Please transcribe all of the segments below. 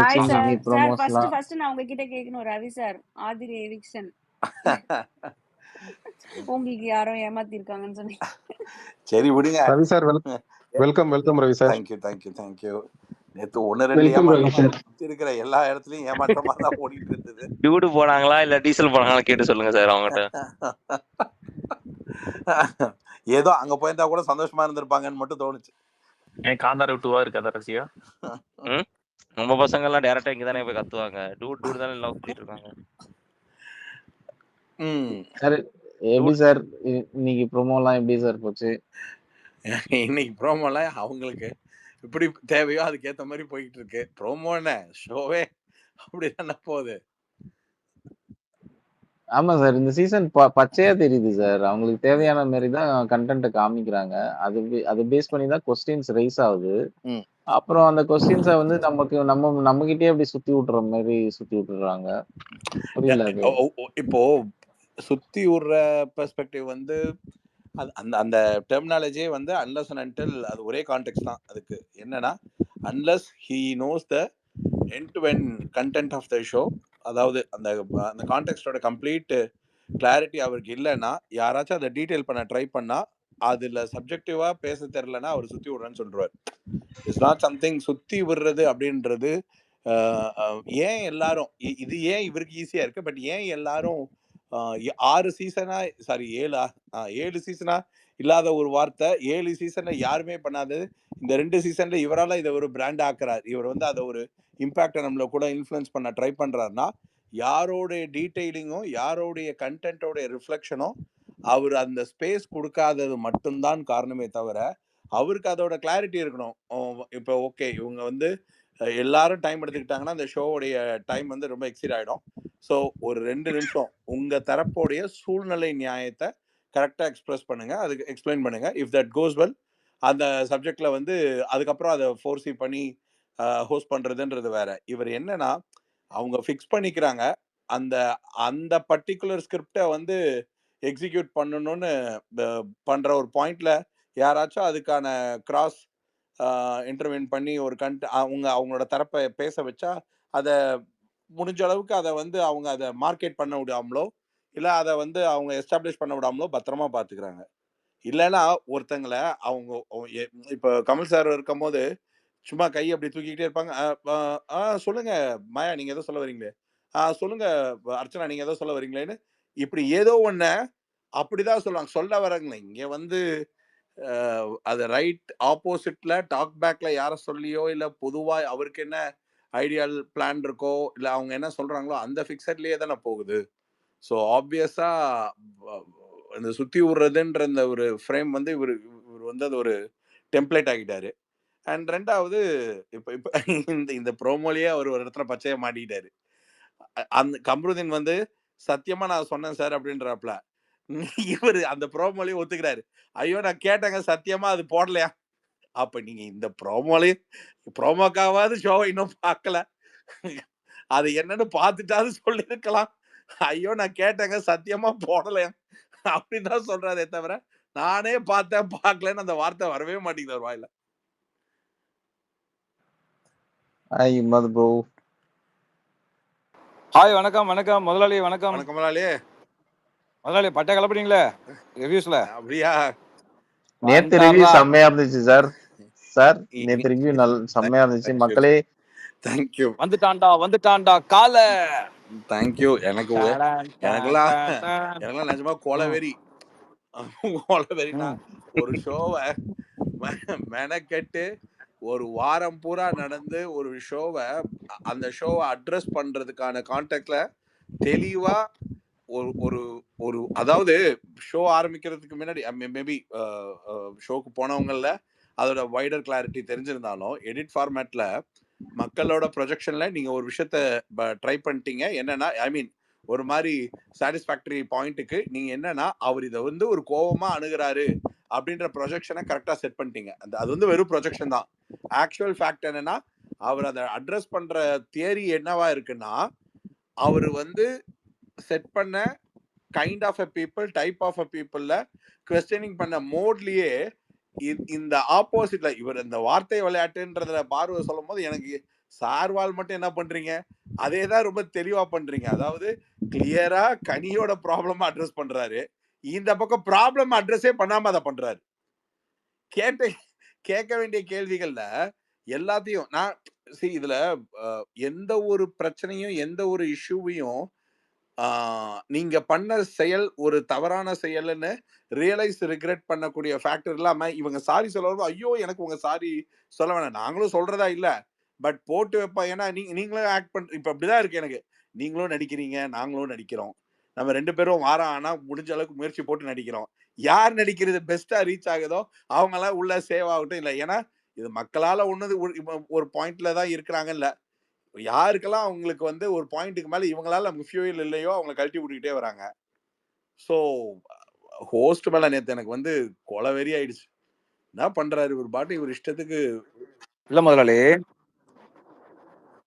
Hi இன்னைக்கு sir. Sir ப்ரோமோஸ்லாம் first நான் உங்ககிட்ட கேட்கணும் ரவி சார். ஆதிரி எவிக்ஷன் உங்களுக்கு யாரோ ஏமாத்திருக்காங்கன்னு சொன்னீங்க. சரி விடுங்க. Ravi sir welcome Ravi sir. Thank you. நேற்று 1-2 ஏமாற்றமா இருக்கிற எல்லா இடத்துலயும் ஏமாற்றமா தான் ஓடிட்டு இருந்தது. டியூடு போனாங்களா இல்ல டீசல் போனாங்களா கேட்டு சொல்லுங்க சார் அவங்ககிட்ட. ஏதோ அங்க போயிருந்தா கூட சந்தோஷமா இருந்திருப்பாங்கன்னு மட்டும் தோணுச்சு. காந்தார விட்டுவா இருக்கா ரசியா? நம்ம பசங்க எல்லாம் டைரக்டா இங்க தானே போய் கத்துவாங்க. டூடு தானே எல்லாம் சுத்திட்டு இருக்காங்க. சார் எப்படி சார் இன்னைக்கு ப்ரோமோலாம் எப்படி சார் போச்சு? இன்னைக்கு ப்ரோமோலாம் அவங்களுக்கு எப்படி தேவையோ அதுக்கேற்ற மாதிரி போயிட்டு இருக்கு. ப்ரோமோ என்ன ஷோவே அப்படிதானே போகுது. ஆமா சார், இந்த சீசன் பச்சையா தெரியுது சார். அவங்களுக்கு தேவையான மாதிரி தான் கண்டென்ட் காமிக்கிறாங்க. அது பேஸ் பண்ணி தான் கொஸ்டின்ஸ் ரைஸ் ஆகுது. அப்புறம் அந்த கொஸ்டின்ஸை வந்து நம்ம கிட்டே அப்படி சுத்தி விட்டுற மாதிரி சுத்தி விட்டுறாங்க. புரியல. இப்போ சுத்தி விடுற பெர்ஸ்பெக்டிவ் வந்து அந்த டெர்மினாலஜியே வந்து அன்லஸ் அண்ட் அன்டில் அது ஒரே கான்டெக்ட் தான். அதுக்கு என்னன்னா unless he knows the end to end content of the show, அதாவது அந்த கான்டெக்ட்டோட கம்ப்ளீட் கிளாரிட்டி அவருக்கு இல்லைன்னா, யாராச்சும் அதை டீட்டெயில் பண்ண ட்ரை பண்ணா அதுல சப்ஜெக்டிவா பேச தெரியலன்னா அவர் சுத்தி விடுறேன்னு சொல்றாரு. இட்ஸ் நாட் சம்திங் சுத்தி விடுறது அப்படின்றது. ஏன் எல்லாரும் இது ஏன் இவருக்கு ஈஸியா இருக்கு, பட் ஏன் எல்லாரும் 6 சீசனா 7 சீசனா இல்லாத ஒரு வார்த்தை 7 சீசன்ல யாருமே பண்ணாதது இந்த 2 சீசன்ல இவரால இதை ஒரு பிராண்ட் ஆக்குறாரு. இவர் வந்து அதை ஒரு இம்பாக்டை நம்மள கூட இன்ஃப்ளூயன்ஸ் பண்ண ட்ரை பண்றாருன்னா, யாரோடைய டீட்டெயிலிங்கும் யாரோடைய கண்டென்ட்டோடைய ரிஃப்ளெக்ஷனும் அவர் அந்த ஸ்பேஸ் கொடுக்காதது மட்டும்தான் காரணமே தவிர, அவருக்கு அதோட கிளாரிட்டி இருக்கணும். இப்போ ஓகே இவங்க வந்து எல்லாரும் டைம் எடுத்துக்கிட்டாங்கன்னா அந்த ஷோவுடைய டைம் வந்து ரொம்ப எக்ஸீட் ஆகிடும். ஸோ ஒரு 2 நிமிஷம் உங்கள் தரப்போடைய சூழ்நிலை நியாயத்தை கரெக்டாக எக்ஸ்பிரஸ் பண்ணுங்க, அதுக்கு எக்ஸ்பிளைன் பண்ணுங்க. இஃப் தட் கோஸ் வெல், அந்த சப்ஜெக்டில் வந்து அதுக்கப்புறம் அதை ஃபோர்ஸி பண்ணி ஹோஸ்ட் பண்ணுறதுன்றது வேற. இவர் என்னன்னா அவங்க ஃபிக்ஸ் பண்ணிக்கிறாங்க, அந்த அந்த பர்டிகுலர் ஸ்கிரிப்டை வந்து எக்ஸிக்யூட் பண்ணணும்னு பண்ணுற ஒரு பாயிண்ட்ல யாராச்சும் அதுக்கான கிராஸ் இன்டர்வென் பண்ணி ஒரு அவங்களோட தரப்பை பேச வச்சா அதை முடிஞ்ச அளவுக்கு அதை வந்து அவங்க அதை மார்க்கெட் பண்ண விடாமலோ இல்லை அதை வந்து அவங்க எஸ்டாப்ளிஷ் பண்ண விடாமலோ பத்திரமா பார்த்துக்கிறாங்க. இல்லைன்னா ஒருத்தங்களை அவங்க இப்போ கமல் சார் இருக்கும் போது சும்மா கை அப்படி தூக்கிக்கிட்டே இருப்பாங்க. சொல்லுங்க மாயா நீங்க ஏதோ சொல்ல வரீங்களே, சொல்லுங்க அர்ச்சனா நீங்க ஏதோ சொல்ல வரீங்களேன்னு இப்படி ஏதோ ஒண்ணு அப்படிதான் சொல்லுவாங்க. சொல்ல வராங்க இங்க வந்து அது ரைட் ஆப்போசிட்ல டாக் பேக்ல யார சொல்லியோ இல்ல பொதுவா அவருக்கு என்ன ஐடியல் பிளான் இருக்கோ இல்ல அவங்க என்ன சொல்றாங்களோ அந்த ஃபிக்ஸட்லயே தானே போகுது. ஸோ ஆப்வியஸா இந்த சுத்தி விடுறதுன்ற இந்த ஒரு ஃப்ரேம் வந்து இவர் வந்து அது ஒரு டெம்ப்ளேட் ஆகிட்டாரு. அண்ட் ரெண்டாவது இப்போ இந்த ப்ரோமோலயே அவர் ஒரு இடத்துல பச்சையா மாட்டிக்கிட்டாரு. அந்த கம்ருதீன் வந்து சத்தியமா நான் சொன்னேன் சார் அப்படின்றாப்ல. இவர் அந்த ப்ரோமோலயே ஒத்துக்கிறாரு. ஐயோ நான் கேட்டேங்க சத்தியமா அது போடலையா. அப்ப நீங்க இந்த ப்ரோமோக்காவது ஷோவை இன்னும் பார்க்கல, அது என்னன்னு பார்த்துட்டாவது சொல்லிருக்கலாம். ஐயோ நான் கேட்டேங்க சத்தியமா போடலையா அப்படின்னு தான் சொல்றாரே தவிர நானே பார்த்தேன் பார்க்கலன்னு அந்த வார்த்தை வரவே மாட்டேங்குது வாயில. ஹாய் வணக்கம் வணக்கம் முதலாளி. வணக்கம் வணக்கம் முதலாளி. முதலாளி பட்டை கிளப்புறீங்களே ரிவ்யூஸ்ல. அப்படியா? நேத்து ரிவ்யூ செம்மையா இருந்துச்சு சார். நேத்து ரிவ்யூ செம்மையா இருந்துச்சு. மக்களே தேங்க்யூ. வந்துட்டான்டா கால. தேங்க்யூ. எனக்கெல்லாம் நிஜமா கோலவெறினா ஒரு ஷோவை மெனக்கெட்டு ஒரு வாரம் பூரா நடந்து ஒரு ஷோவை அந்த ஷோவை அட்ரஸ் பண்றதுக்கான கான்டெக்ட்ல தெளிவா ஒரு ஒரு அதாவது ஷோ ஆரம்பிக்கிறதுக்கு முன்னாடி மேபி ஷோக்கு போனவங்கள அதோட வைடர் கிளாரிட்டி தெரிஞ்சிருந்தாலும் எடிட் ஃபார்மேட்ல மக்களோட ப்ரொஜெக்ஷன்ல நீங்க ஒரு விஷயத்த ட்ரை பண்ணிட்டீங்க. என்னன்னா ஐ மீன் ஒரு மாதிரி சாட்டிஸ்ஃபேக்டரி பாயிண்ட்டுக்கு நீங்க என்னன்னா அவர் இதை வந்து ஒரு கோபமா அணுகிறாரு அப்படின்ற ப்ரொஜெக்ஷனை கரெக்டா செட் பண்ணிட்டீங்க. அது வந்து வெறும் ப்ரொஜெக்ஷன் தான். ஆக்சுவல் ஃபேக்ட் என்னன்னா அவர் அதை அட்ரஸ் பண்ற தியரி என்னவா இருக்குன்னா, அவர் வந்து செட் பண்ண kind of a people type of a பீப்புள்ல குவெஸ்டனிங் பண்ண மோட்லயே இந்த ஆப்போசிட்ல இவர் இந்த வார்த்தை விளையாட்டுன்றதுல பார்வை சொல்லும் போது எனக்கு சார்வால் மட்டும் என்ன பண்றீங்க, அதே தான் ரொம்ப தெளிவா பண்றீங்க. அதாவது கிளியரா கனியோட ப்ராப்ளம் அட்ரஸ் பண்றாரு. இந்த பக்கம் ப்ராப்ளம் அட்ரஸே பண்ணாம அதை பண்றாரு. கேட்க வேண்டிய கேள்விகள்ல எல்லாத்தையும் நான் இதுல எந்த ஒரு பிரச்சனையும் எந்த ஒரு இஷ்யூவையும் நீங்க பண்ண செயல் ஒரு தவறான செயல்னு ரியலைஸ் ரிக்ரெட் பண்ணக்கூடிய ஃபேக்டர் இல்லாம இவங்க சாரி சொல்லும்போது ஐயோ எனக்கு உங்க சாரி சொல்ல வேணாம், நாங்களும் சொல்றதா இல்ல, பட் போட்டு வைப்பா. ஏன்னா நீங்களும் ஆக்ட் பண்ற இப்ப அப்படிதான் இருக்கு எனக்கு. நீங்களும் நடிக்கிறீங்க, நாங்களும் நடிக்கிறோம், நம்ம 2 பேரும் வாரம் ஆனா முடிஞ்ச அளவுக்கு முயற்சி போட்டு நடிக்கிறோம். யார் நடிக்கிறது பெஸ்டா ரீச் ஆகுதோ அவங்க எல்லாம் உள்ள சேவ் ஆகட்டும். இல்ல ஏன்னா இது மக்களால ஒண்ணு ஒரு பாயிண்ட்ல தான் இருக்கிறாங்க. இல்ல யாருக்கெல்லாம் அவங்களுக்கு வந்து ஒரு பாயிண்ட்டுக்கு மேல இவங்களால நமக்கு ஃபியூயல் இல்லையோ அவங்களை கழட்டி விட்டுக்கிட்டே வராங்க. ஸோ ஹோஸ்ட் மேல நேத்து எனக்கு வந்து கொலவெறி ஆயிடுச்சு. என்ன பண்றாரு இவர் பாட்டு இவர் இஷ்டத்துக்கு. இல்ல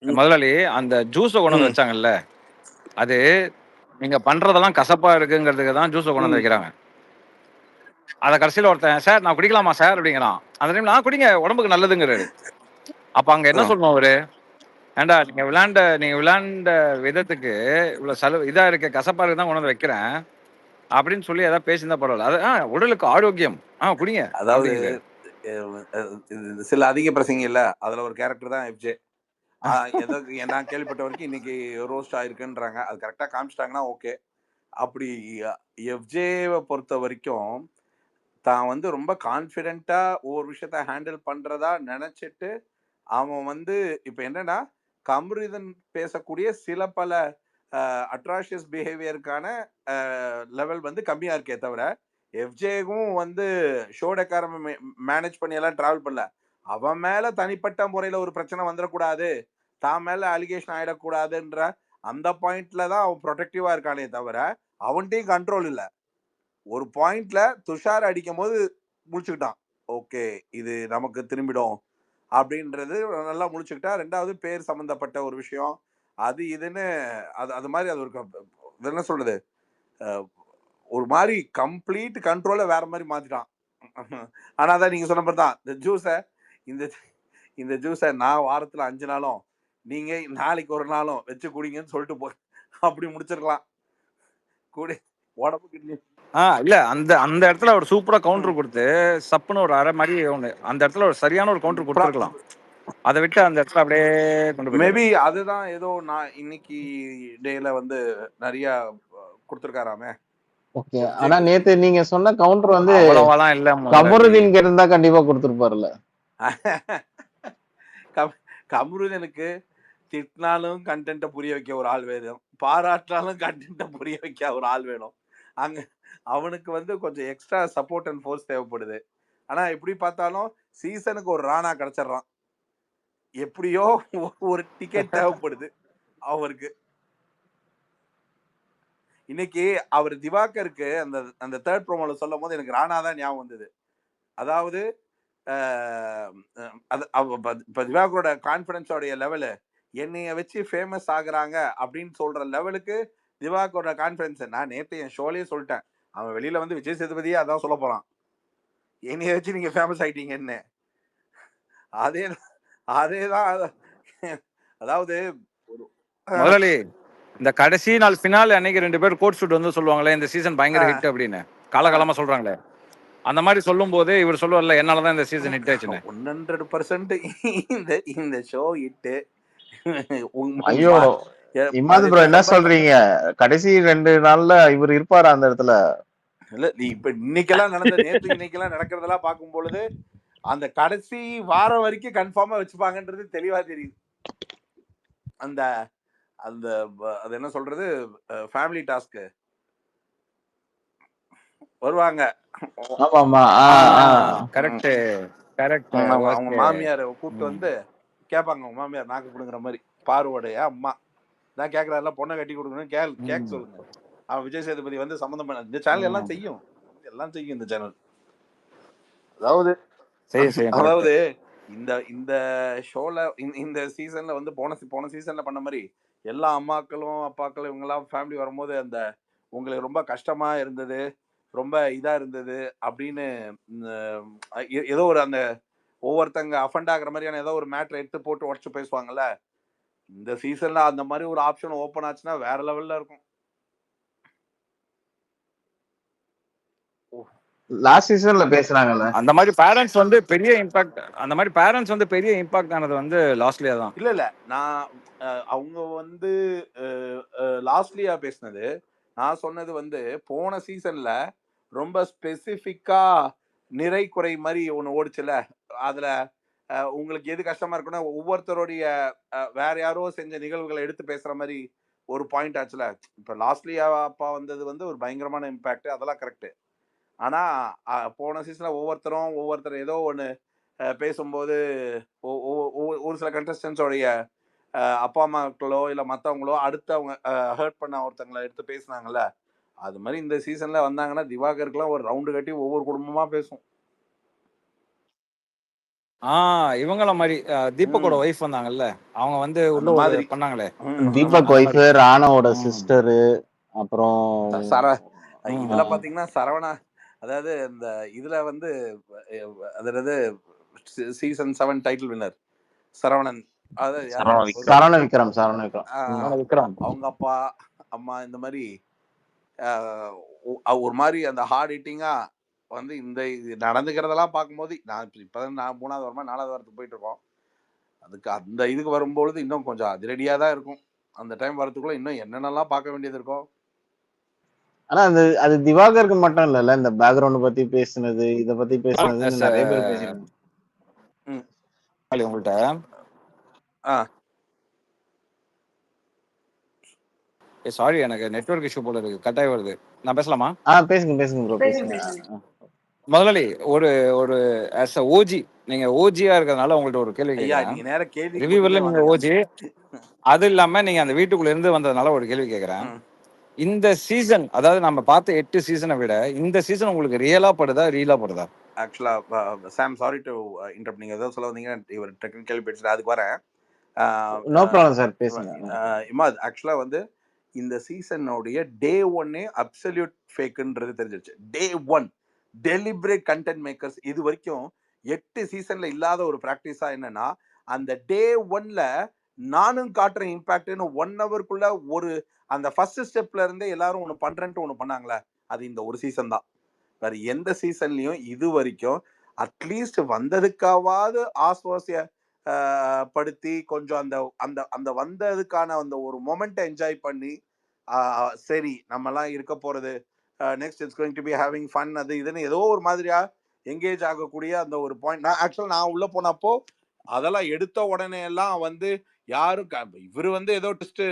முதலாளி அந்த ஜூஸை கொண்டு வந்து வச்சாங்கல்ல, அது நீங்க பண்றதெல்லாம் கசப்பா இருக்குங்கிறதுக்கு தான் ஜூஸை கொண்டு வந்து வைக்கிறாங்க. அதை கடைசியில் ஒருத்தன் சார் நான் குடிக்கலாமா சார் அப்படிங்கிறான். அந்த டைம்ல குடிங்க உடம்புக்கு நல்லதுங்கிறாரு. அப்ப அங்க என்ன சொல்லணும் அவரு, ஏண்டா நீங்க விளையாண்ட விதத்துக்கு இவ்வளவு இதா இருக்க கசப்பா இருக்கு தான் கொண்டு வந்து வைக்கிறேன் அப்படின்னு சொல்லி ஏதாவது பேசியிருந்தா பரவாயில்ல. அது உடலுக்கு ஆரோக்கியம், குடிங்க. அதாவது சில அதிக பிரசங்க இல்ல, அதுல ஒரு கேரக்டர் தான் எஃப்ஜே. ஏதோ நான் கேள்விப்பட்ட வரைக்கும் இன்னைக்கு ரோஸ்ட் ஆயிருக்குன்றாங்க. அது கரெக்டா காமிச்சிட்டாங்கன்னா ஓகே. அப்படி எஃப்ஜேவை பொறுத்த வரைக்கும் தான் வந்து ரொம்ப கான்ஃபிடென்ட்டா ஒவ்வொரு விஷயத்த ஹேண்டில் பண்றதா நினைச்சிட்டு அவன் வந்து இப்ப என்னன்னா கம்ரிதன் பேசக்கூடிய சில பல அட்ராஷியஸ் பிஹேவியருக்கான லெவல் வந்து கம்மியா இருக்கே தவிர எஃப்ஜேக்கும் வந்து ஷோடக்காரன் மேனேஜ் பண்ணி எல்லாம் டிராவல் பண்ணல. அவன் மேல தனிப்பட்ட முறையில ஒரு பிரச்சனை வந்துடக்கூடாது, தான் மேல அலிகேஷன் ஆயிடக்கூடாதுன்ற அந்த பாயிண்ட்ல தான் அவன் ப்ரொடெக்டிவா இருக்கானே தவிர அவன்கிட்டையும் கண்ட்ரோல் இல்லை. ஒரு பாயிண்ட்ல துஷார் அடிக்கும் போது முடிச்சுக்கிட்டான், ஓகே இது நமக்கு திரும்பிடும் அப்படின்றது நல்லா முடிச்சுக்கிட்டா. ரெண்டாவது பேர் சம்பந்தப்பட்ட ஒரு விஷயம் அது இதுன்னு அது மாதிரி அது ஒரு என்ன சொல்றது ஒரு மாதிரி கம்ப்ளீட் கண்ட்ரோல வேற மாதிரி மாத்திட்டான். ஆனா தான் நீங்க சொன்ன மாதிரி தான் இந்த ஜூஸை நான் வாரத்துல 5 நாளும் நீங்க நாளைக்கு ஒரு நாளும் வச்சு குடிங்கன்னு சொல்லிட்டு அப்படி முடிச்சிருக்கலாம். கூடி உடம்புக்கு இல்ல அந்த இடத்துல ஒரு சூப்பரா கவுண்டர் கொடுத்து சப்புன்னு ஒரு அரை மாதிரி ஒண்ணு அந்த இடத்துல ஒரு சரியான ஒரு கவுண்டர் கொடுத்துருக்கலாம். அதை விட்டு அந்த இடத்துல அப்படியே கொண்டு போய் மேபி அதுதான் ஏதோ நான் இன்னைக்கு டேல வந்து நிறைய கொடுத்துருக்காராமே. ஓகே, ஆனா நேத்து நீங்க சொன்ன கவுண்டர் வந்து அவ்வளவாலாம் இல்ல, கமருதீன் இருந்தா கண்டிப்பா கொடுத்துருப்பாருல்ல. கமருதீனுக்கு திட்டினாலும் கண்டென்ட்டை புரிய வைக்க ஒரு ஆள் வேணும், பாராட்டினாலும் கண்டென்ட்டை புரிய வைக்க ஒரு ஆள் வேணும். அங்க அவனுக்கு வந்து கொஞ்சம் எக்ஸ்ட்ரா சப்போர்ட் அண்ட் ஃபோர்ஸ் தேவைப்படுது. ஆனா எப்படி பார்த்தாலும் சீசனுக்கு ஒரு ராணா கிடைச்சிடறான், எப்படியோ ஒரு டிக்கெட் தேவைப்படுது அவருக்கு. இன்னைக்கு அவர் திவாகருக்கு அந்த தேர்ட் ப்ரோமோல சொல்லும் போது எனக்கு ராணா தான் ஞாபகம் வந்தது. அதாவது இப்ப திவாகரோட கான்பிடன்ஸோடைய லெவலு என்னைய வச்சு ஃபேமஸ் ஆகுறாங்க அப்படின்னு சொல்ற லெவலுக்கு திவாகரோட கான்பிடன்ஸ். நான் நேற்று என் ஷோலயே சொல்லிட்டேன், அவன் வெளியில வந்து விஜய் சேதுபதியே அதான் சொல்ல போறான், என்னைய வச்சு நீங்க ஃபேமஸ் ஆயிட்டீங்கன்னு. அதேதான். அதாவது முதலாளி இந்த கடைசி நாள் பினால அன்னைக்கு 2 பேர் கோட் ஷூட் வந்து சொல்லுவாங்களே இந்த சீசன் பயங்கர ஹிட் அப்படின்னு காலகாலமா சொல்றாங்களே, அந்த மாதிரி சொல்லும் போது இவர் சொல்லுவார்ல என்னாலதான் இந்த சீசன் ஹிட் ஆச்சுன்னு. 100% இந்த ஷோ ஹிட். ஐயோ இமாது ப்ரோ என்ன சொல்றீங்க, கடைசி 2 நாள்ல இவர் இருப்பாரு அந்த இடத்துல? இல்ல நீ இப்ப இன்னைக்கெல்லாம் நேற்று இன்னைக்கெல்லாம் நடக்கிறதெல்லாம் பார்க்கும் பொழுது அந்த கடைசி வாரம் வரைக்கும் கன்ஃபார்மா வச்சுப்பாங்கன்றது தெளிவா தெரியுது. அந்த அந்த அது என்ன சொல்றது ஃபேமிலி டாஸ்க் வருவாங்க. கரெக்ட். அவங்க மாமியார் கூப்பிட்டு வந்து கேட்பாங்க, அவங்க மாமியார் நாக்கு பிடுங்குற மாதிரி பார்வோடைய அம்மா தான் கேட்கறாருல, பொண்ணை கட்டி கொடுக்கணும் கேட்க சொல்லுங்க. அவன் விஜய் சேதுபதி வந்து சம்மந்தம் பண்ண இந்த சேனல் எல்லாம் செய்யும் இந்த சேனல். அதாவது இந்த ஷோல இந்த சீசன்ல வந்து போன சீசன்ல பண்ண மாதிரி எல்லா அம்மாக்களும் அப்பாக்களும் இவங்கெல்லாம் ஃபேமிலி வரும்போது அந்த உங்களுக்கு ரொம்ப கஷ்டமா இருந்தது, ரொம்ப இதா இருந்தது அப்படின்னு ஏதோ ஒரு அந்த ஒவ்வொருத்தங்க அஃபண்ட் ஆகுற மாதிரியான ஏதோ ஒரு மேட்டர் எடுத்து போட்டு உடச்சு பேசுவாங்கல்ல. இந்த சீசன்ல அந்த மாதிரி ஒரு ஆப்ஷன் ஓப்பன் ஆச்சுன்னா வேற லெவல்ல இருக்கும். லாஸ்ட் சீசன்ல பேசுறாங்கல்ல. அந்த மாதிரி பேரண்ட்ஸ் வந்து பெரிய இம்பாக்ட் ஆனது வந்து லாஸ்ட்லியா தான். இல்ல நான் அவங்க வந்து லாஸ்ட்லியா பேசினது. நான் சொன்னது வந்து போன சீசன்ல ரொம்ப ஸ்பெசிஃபிக்கா நிறை குறை மாதிரி ஒன்று ஓடிச்சுல. அதுல உங்களுக்கு எது கஷ்டமா இருக்குன்னா ஒவ்வொருத்தருடைய வேற யாரோ செஞ்ச நிகழ்வுகளை எடுத்து பேசுற மாதிரி ஒரு பாயிண்ட் ஆச்சுல. இப்ப லாஸ்ட்லியா அப்பா வந்தது வந்து ஒரு பயங்கரமான இம்பாக்ட், அதெல்லாம் கரெக்ட். ஆனா போன சீசன்ல ஒவ்வொருத்தரும் ஏதோ ஒன்று பேசும்போது ஒரு சில கண்டஸ்டன்ஸோடைய அப்பா அம்மாக்களோ இல்லை மற்றவங்களோ அடுத்து அவங்க ஹர்ட் பண்ண ஒருத்தங்களை எடுத்து பேசினாங்கல்ல. அது மாதிரி இந்த சீசன்ல வந்தாங்கன்னா திவாகருக்குலாம் ஒரு ரவுண்டு கட்டி ஒவ்வொரு குடும்பமா பேசும். இவங்கள மாதிரி தீபக்கோட ஒய்ஃப் வந்தாங்கல்ல, அவங்க வந்து அந்த உள்ள மாதிரி பண்ணாங்களே. தீபக் ஒய்ஃப், ராணாவோட சிஸ்டரு, அப்புறம் இதுல பாத்தீங்கன்னா சரவணா, அதாவது இந்த இதுல வந்து அதாவது season 7 title winner Saravanan, Saravana Vikram, அவங்க அப்பா அம்மா இந்த மாதிரி ஒரு மாதிரி அந்த ஹார்ட் ஹிட்டிங்கா வந்து இந்த நடந்துக்கிறதெல்லாம் பார்க்கும்போது இப்பதான் 3வது வாரமா 4வது வாரத்துக்கு போயிட்டு இருக்கோம். அதுக்கு அந்த இதுக்கு வரும்பொழுது இன்னும் கொஞ்சம் அதிரடியா தான் இருக்கும். அந்த டைம் வரதுக்குள்ள இன்னும் என்னென்னலாம் பார்க்க வேண்டியது இருக்கும். ஆனா அது திவாகருக்கு மட்டும் இல்ல, இந்த பேக்ரவுண்ட் பத்தி பேசுனது, இத பத்தி பேசுனது நிறைய பேர் பேசிருக்காங்க. உங்கள்ட்ட சாரி, எனக்கு நெட்வொர்க் இஷ்யூ போல இருக்கு, கட் ஆகி வருது. நான் பேசலாமா? பேசுங்க ப்ரோ, பேசுங்க. முதலாளி, ஒரு as a OG, நீங்க ஓஜியா இருக்கிறதுனால உங்கள்ட்ட ஒரு கேள்வி கேட்கிறேன். நீங்க நேரா கேள்வி ரிவ்யூவர்ல நீங்க ஓஜி, அது இல்லாம நீங்க அந்த வீட்டுக்குள்ள இருந்து வந்ததுனால ஒரு கேள்வி கேட்கிறேன். இந்த சீசன், அதாவது நம்ம பார்த்த 8 சீசனை விட இந்த சீசன் உங்களுக்கு ரியலா படுதா, ரீலா படுதா? ஆக்சுவலா சாம், சாரி டு இன்டரப்ட். நீங்க ஏதோ சொல்ல வந்தீங்க, இவர் டெக்னிக்கல் பேசிட்டு அதுக்கு வரேன். நோ ப்ராப்ளம் சார், பேசுங்க. இமாத், ஆக்சுவலா வந்து இந்த சீசனோடைய டே 1 அப்சல்யூட் ஃபேக்ன்றது தெரிஞ்சிருச்சு. டே 1 டெலிபரேட் கண்டென்ட் மேக்கர்ஸ் இது வரைக்கும் 8 சீசன்ல இல்லாத ஒரு பிராக்டிஸா என்னன்னா, அந்த டே 1ல நானும் காட்டுற இம்பாக்ட்னு 1 ஹவருக்குள்ள ஒரு அந்த ஃபர்ஸ்ட் ஸ்டெப்ல இருந்தே எல்லாரும் ஒன்று பண்றேன்ட்டு ஒன்று பண்ணாங்களே, அது இந்த ஒரு சீசன் தான். வேற எந்த சீசன்லயும் இது வரைக்கும் அட்லீஸ்ட் வந்ததுக்காவது ஆஸ்வாசிய படுத்தி கொஞ்சம் அந்த அந்த அந்த வந்ததுக்கான அந்த ஒரு மொமெண்ட்டை என்ஜாய் பண்ணி சரி நம்மலாம் இருக்க போறது next it's going to be having fun, அது இதுன்னு ஏதோ ஒரு மாதிரியா என்கேஜ் ஆகக்கூடிய அந்த ஒரு பாயிண்ட். நான் உள்ள போனப்போ அதெல்லாம் எடுத்த உடனே எல்லாம் வந்து யாரும் இவரு வந்து ஏதோ டெஸ்ட்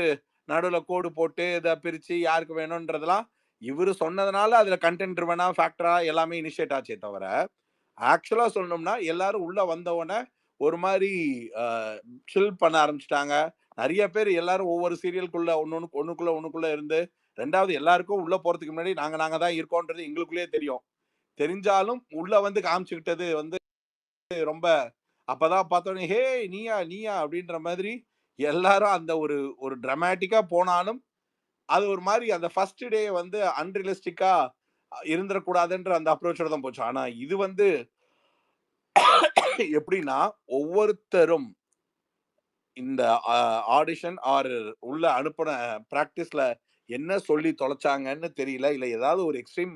நடுவில் கோடு போட்டு இதை பிரிச்சு யாருக்கு வேணும்ன்றதெல்லாம் இவரு சொன்னதுனால அதுல கண்டென்ட் ட்ரிவனா ஃபேக்டரா எல்லாமே இனிஷியேட் ஆச்சே தவிர, ஆக்சுவலா சொல்லணும்னா எல்லாரும் உள்ள வந்தவொடனே ஒரு மாதிரி சில் பண்ண ஆரம்பிச்சிட்டாங்க. நிறைய பேர் எல்லாரும் ஒவ்வொரு சீரியலுக்குள்ள ஒண்ணுக்குள்ள இருந்து, ரெண்டாவது எல்லாருக்கும் உள்ள போறதுக்கு முன்னாடி நாங்க தான் இருக்கோன்றது எங்களுக்குள்ளேயே தெரியும். தெரிஞ்சாலும் உள்ள வந்து காமிச்சுக்கிட்டது வந்து ரொம்ப, அப்பதான் பார்த்தோன்னே ஹே நீயா நீயா அப்படின்ற மாதிரி எல்லாரும் அந்த ஒரு டிராமாட்டிக்கா போனாலும் அது ஒரு மாதிரி அந்த ஃபர்ஸ்ட் டே வந்து அன்ரியலிஸ்டிக்கா இருந்துடக்கூடாதுன்ற அந்த அப்ரோச்சோட தான் போச்சு. ஆனா இது வந்து எப்படின்னா ஒவ்வொருத்தரும் இந்த ஆடிஷன் ஆர் உள்ள அனுப்பின பிராக்டிஸ்ல என்ன சொல்லி தொலைச்சாங்கன்னு தெரியல. இல்ல ஏதாவது ஒரு எக்ஸ்ட்ரீம்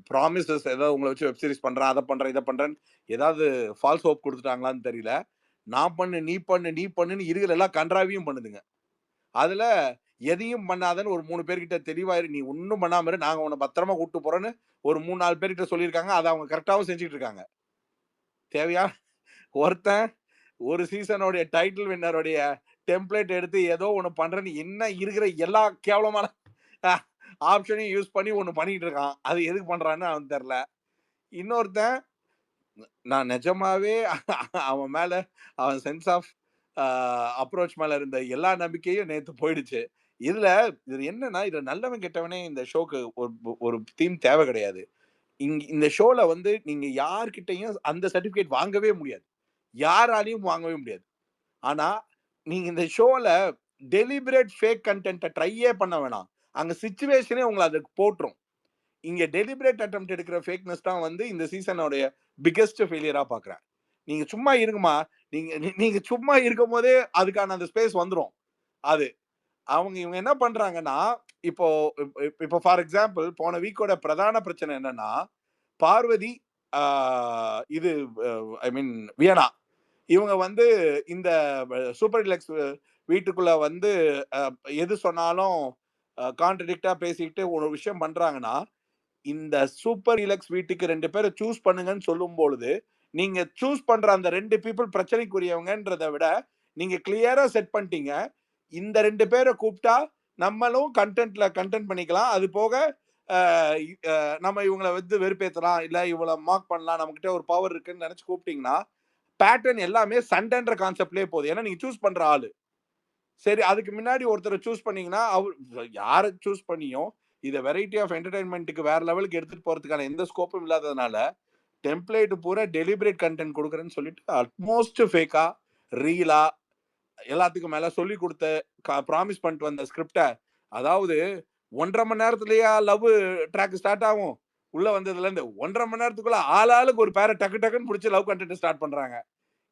ப்ராமிசஸ் ஏதாவது உங்களை வச்சு வெப் சீரிஸ் பண்றேன், அதை பண்றேன், இதை பண்றேன், ஏதாவது ஃபால்ஸ் ஹோப் கொடுத்துட்டாங்களான்னு தெரியல. நான் பண்ணு நீ பண்ணுன்னு இருக்கிற எல்லாம் கன்றாவியும் பண்ணுதுங்க. அதுல எதையும் பண்ணாதன்னு ஒரு 3 பேர்கிட்ட தெளிவாயிரு, நீ ஒன்னும் பண்ணாம இரு, நாங்க உன்னை பத்திரமா கூப்பிட்டு போறோன்னு ஒரு 3-4 பேர்கிட்ட சொல்லியிருக்காங்க. அதை அவங்க கரெக்டாவும் செஞ்சுட்டு இருக்காங்க. தேவையா ஒருத்தன் ஒரு சீசனோடைய டைட்டில் வின்னருடைய டெம்ப்ளேட் எடுத்து ஏதோ ஒன்று பண்றேன்னு என்ன இருக்கிற எல்லா கேவலமான ஆப்ஷனையும் யூஸ் பண்ணி ஒன்று பண்ணிட்டு இருக்கான். அது எதுக்கு பண்றான்னு அவன் தெரியல. இன்னொருத்தன் நான் நிஜமாவே அவன் மேல அவன் சென்ஸ் ஆஃப் அப்ரோச் மேல இருந்த எல்லா நம்பிக்கையும் நேத்து போயிடுச்சு. இதுல என்னன்னா, இதுல நல்லவன் கெட்டவனே இந்த ஷோக்கு ஒரு தீம் தேவை கிடையாது. இந்த ஷோல வந்து நீங்க யார்கிட்டையும் அந்த சர்டிபிகேட் வாங்கவே முடியாது, யாராலையும் வாங்கவே முடியாது. ஆனா நீங்க இந்த ஷோல டெலிபரேட் ஃபேக் கண்டென்ட்டை ட்ரையே பண்ண வேணாம், அங்க சிச்சுவேஷனே உங்களை அதுக்கு போட்டுரும். இங்க டெலிபரேட் அட்டெம்ப்ட் எடுக்கிற ஃபேக்னஸ் தான் வந்து இந்த சீசனோடைய பிக்கெஸ்ட் ஃபெயிலியரா பாக்குறேன். நீங்க சும்மா இருங்கம்மா, நீங்க சும்மா இருக்கும் போதே அதுக்கான அந்த ஸ்பேஸ் வந்துரும். அது இவங்க என்ன பண்றாங்கன்னா, இப்போ இப்போ ஃபார் எக்ஸாம்பிள் போன வீக்கோட பிரதான பிரச்சனை என்னன்னா, பார்வதி இது ஐ மீன் வியனா இவங்க வந்து இந்த சூப்பர் டிலக்ஸ் வீட்டுக்குள்ள வந்து எது சொன்னாலும் கான்ட்ரடிக்டா பேசிக்கிட்டு ஒரு விஷயம் பண்றாங்கன்னா, இந்த சூப்பர் டிலக்ஸ் வீட்டுக்கு 2 பேரை சூஸ் பண்ணுங்கன்னு சொல்லும் பொழுது, நீங்க சூஸ் பண்ற அந்த 2 பீப்புள் பிரச்சனைக்குரியவங்கன்றதை விட நீங்க கிளியரா செட் பண்ணிட்டீங்க. இந்த 2 பேரை கூப்பிட்டா நம்மளும் கண்டென்ட் பண்ணிக்கலாம். அது போக நம்ம இவங்களை வந்து வெறுப்பேற்றலாம், இல்ல இவளை மார்க் பண்ணலாம், நம்மகிட்ட ஒரு பவர் இருக்குன்னு நினைச்சு கூப்பிட்டீங்கன்னா பேட்டர்ன் எல்லாமே சண்டைன்ற கான்செப்ட்லயே போகுது. ஏன்னா நீங்க சூஸ் பண்ற ஆளு சரி, அதுக்கு முன்னாடி ஒருத்தரை சூஸ் பண்ணீங்கன்னா அவர் யாரை சூஸ் பண்ணியும் இதை வெரைட்டி ஆஃப் என்டர்டைன்மெண்ட்டுக்கு வேற லெவலுக்கு எடுத்துட்டு போறதுக்கான எந்த ஸ்கோப்பும் இல்லாததுனால டெம்ப்ளேட் பூரா டெலிபரேட் கண்டென்ட் கொடுக்குறேன்னு சொல்லிட்டு அட்மோஸ்ட் ஃபேக்கா ரீலா எல்லாத்துக்கும் மேல சொல்லி கொடுத்த ப்ராமிஸ் பண்ணிட்டு வந்த ஸ்கிரிப்டை, அதாவது 1.5 மணி நேரத்துலயா லவ் ட்ராக் ஸ்டார்ட் ஆகும், உள்ள வந்ததுல இருந்து 1.5 மணி நேரத்துக்குள்ள ஆளாளுக்கு ஒரு பேரை டக்கு டக்குன்னு பிடிச்சி லவ் கண்டென்ட் ஸ்டார்ட் பண்றாங்க.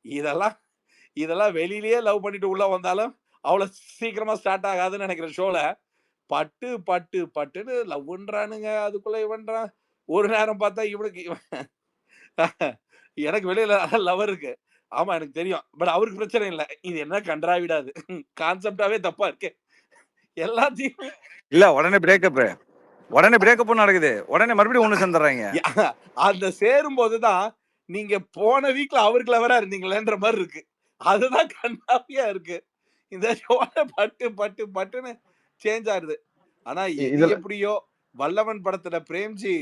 இதெல்லாம் வெளியிலேயே லவ் பண்ணிட்டு உள்ள வந்தாலும் அவ்வளவு சீக்கிரமா ஸ்டார்ட் ஆகாதுன்னு நினைக்கிற ஷோல பட்டு பட்டு பட்டுன்னு லவ்ன்றானுங்க. அதுக்குள்ள இவன்றான். ஒரு நேரம் பார்த்தா இவனுக்கு எனக்கு வெளியில லவர் இருக்கு, ஆமா எனக்கு தெரியும், பட் அவருக்கு பிரச்சனை இல்லை. இது என்ன கன்றாவிடாது கான்செப்டாவே தப்பா இருக்கு. எல்லாத்தையும் இல்ல உடனே பிரேக்கப் நடக்குது, உடனே மறுபடியும் ஒண்ணு சேர்ந்துறாங்க. அந்த சேரும் போதுதான் நீங்க போன வீக்ல அவருக்கு லவரா இருந்தீங்களேன்ற மாதிரி இருக்கு. அதுதான் கன்றாவியா இருக்கு. இந்த ஷோல பட்டு பட்டு பட்டுன்னு சேஞ்ச் ஆகுது. ஆனா இது எப்படியோ வல்லவன் படத்துல பிரேம்ஜி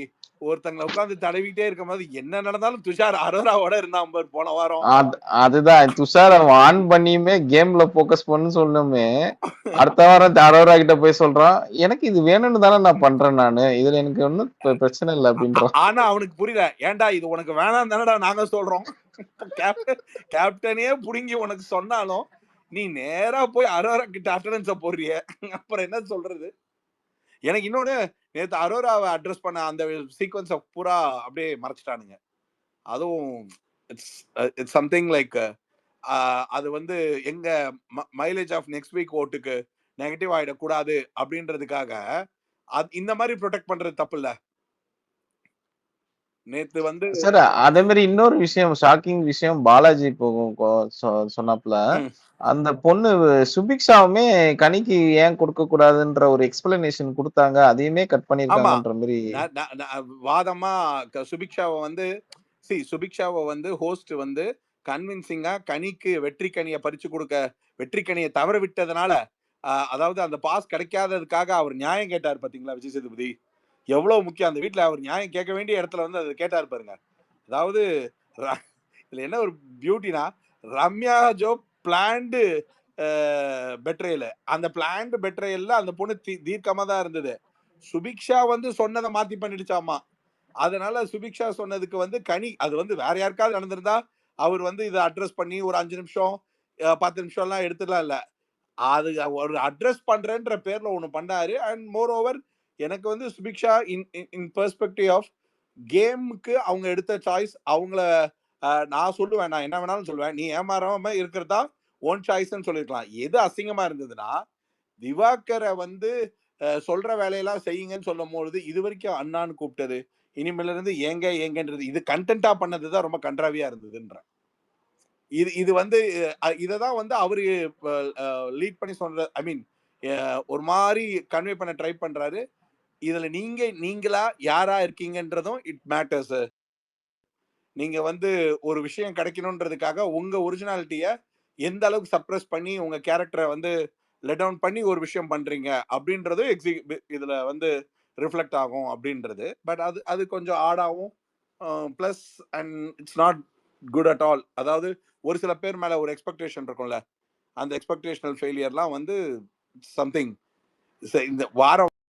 ஒருத்தங்களை உட்கார்ந்து தடவிட்டே இருக்கும் போது என்ன நடந்தாலும் துஷார் அரோராவோட இருந்தான் பாரு போன வாரம். அதுதான் துஷார ஆன் பண்ணியுமே கேம்ல போக்கஸ் பண்ணு சொன்னோமே, அடுத்த வாரம் அரோரா கிட்ட போய் சொல்றான், எனக்கு இது வேணும்னு தானே நான் பண்றேன், நானு இதுல எனக்கு ஒன்னும் பிரச்சனை இல்லை அப்படின்றான். ஆனா அவனுக்கு புரியல, ஏன்டா இது உனக்கு வேணாம் தானடா நாங்க சொல்றோம். கேப்டனே புடுங்கி உனக்கு சொன்னாலும் நீ நேரா போய் அரோரா கிட்ட அட்டெண்டன்ஸ போடுறிய, அப்புறம் என்ன சொல்றது? எனக்கு இன்னொன்னு, நேத்து அரோராவை அட்ரஸ் பண்ண அந்த சீக்வன்ஸ பூரா அப்படியே மறைச்சிட்டானுங்க. அதுவும் இட்ஸ் சம்திங் லைக் அது வந்து எங்க மைலேஜ் ஆஃப் நெக்ஸ்ட் வீக் ஓட்டுக்கு நெகட்டிவ் ஆயிடக்கூடாது அப்படின்றதுக்காக இந்த மாதிரி ப்ரொடெக்ட் பண்றது தப்பு இல்ல. நேத்து வந்து சார் அதே மாதிரி இன்னொரு விஷயம், ஷாக்கிங் விஷயம் பாலாஜி சொன்னாப்ல, அந்த பொண்ணு சுபிக்ஷாவுமே கனிக்கு ஏன் கொடுக்க கூடாதுன்ற ஒரு எக்ஸ்பிளனேஷன் கொடுத்தாங்க, அதையுமே கட் பண்ணிருக்காங்கன்ற மாதிரி வாதமா சுபிக்ஷாவை வந்து சுபிக்ஷாவை வந்து ஹோஸ்ட் வந்து கன்வின்சிங்கா கனிக்கு வெற்றி கனியை பறிச்சு கொடுக்க, வெற்றி கனியை தவற விட்டதுனால, அதாவது அந்த பாஸ் கிடைக்காததுக்காக அவர் நியாயம் கேட்டார் பாத்தீங்களா விஜய் சேதுபதி, எவ்வளவு முக்கியம். அந்த வீட்டுல அவர் நியாயம் கேட்க வேண்டிய இடத்துல வந்து அதை கேட்டாரு பாருங்க. அதாவது இதுல என்ன ஒரு பியூட்டினா, ரம்யா ஜோ பிளான்டு பெட்ரேல, அந்த பிளான்டு பெட்ரேல அந்த பொண்ணு தீர்க்கமா தான் இருந்தது. சுபிக்ஷா வந்து சொன்னதை மாத்தி பண்ணிடுச்சாமா. அதனால சுபிக்ஷா சொன்னதுக்கு வந்து கனி, அது வந்து வேற யாருக்காவது நடந்திருந்தா அவர் வந்து இதை அட்ரஸ் பண்ணி ஒரு 5 நிமிஷம் 10 நிமிஷம் எல்லாம் எடுத்துலாம் இல்ல, அது ஒரு அட்ரஸ் பண்றேன்ற பேர்ல ஒண்ணு பண்ணாரு. அண்ட் மோர் ஓவர் எனக்கு வந்து சுபிக்ஷா இன் பெர்ஸ்பெக்டிவ் ஆஃப் கேமுக்கு அவங்க எடுத்த சாய்ஸ், அவங்கள நான் சொல்லுவேன், நான் என்ன வேணாலும் சொல்லுவேன், நீ ஏமாறாம இருக்கிறதா ஓன் சாய்ஸ்ன்னு சொல்லிருக்கலாம். எது அசிங்கமா இருந்ததுன்னா, திவாகரை வந்து சொல்ற வேலையெல்லாம் செய்யுங்கன்னு சொல்லும் பொழுது இது வரைக்கும் அண்ணான்னு கூப்பிட்டது, இனிமேல இருந்து ஏங்கன்றது, இது கண்டென்ட்டா பண்ணதுதான் ரொம்ப கன்றாவியா இருந்ததுன்ற. இது வந்து இததான் வந்து அவரு லீட் பண்ணி சொல்ற, ஐ மீன் ஒரு மாதிரி கன்வே பண்ண ட்ரை பண்றாரு. இதுல நீங்களா யாரா இருக்கீங்கன்றதும் இட் மேட்டர்ஸ். நீங்க வந்து ஒரு விஷயம் கிடைக்கணும்ன்றதுக்காக உங்க ஒரிஜினாலிட்டிய எந்த அளவுக்கு சப்ரஸ் பண்ணி உங்க கேரக்டரை வந்து லெட் டவுன் பண்ணி ஒரு விஷயம் பண்றீங்க அப்படின்றதும் இதுல வந்து ரிஃப்ளெக்ட் ஆகும் அப்படின்றது. பட் அது கொஞ்சம் ஆடாவும் plus and it's not good at all. அதாவது ஒரு சில பேர் மேல ஒரு எக்ஸ்பெக்டேஷன் இருக்கும்ல, அந்த எக்ஸ்பெக்டேஷனல் ஃபெயிலியர்லாம் வந்து சம்திங் இந்த வாரம்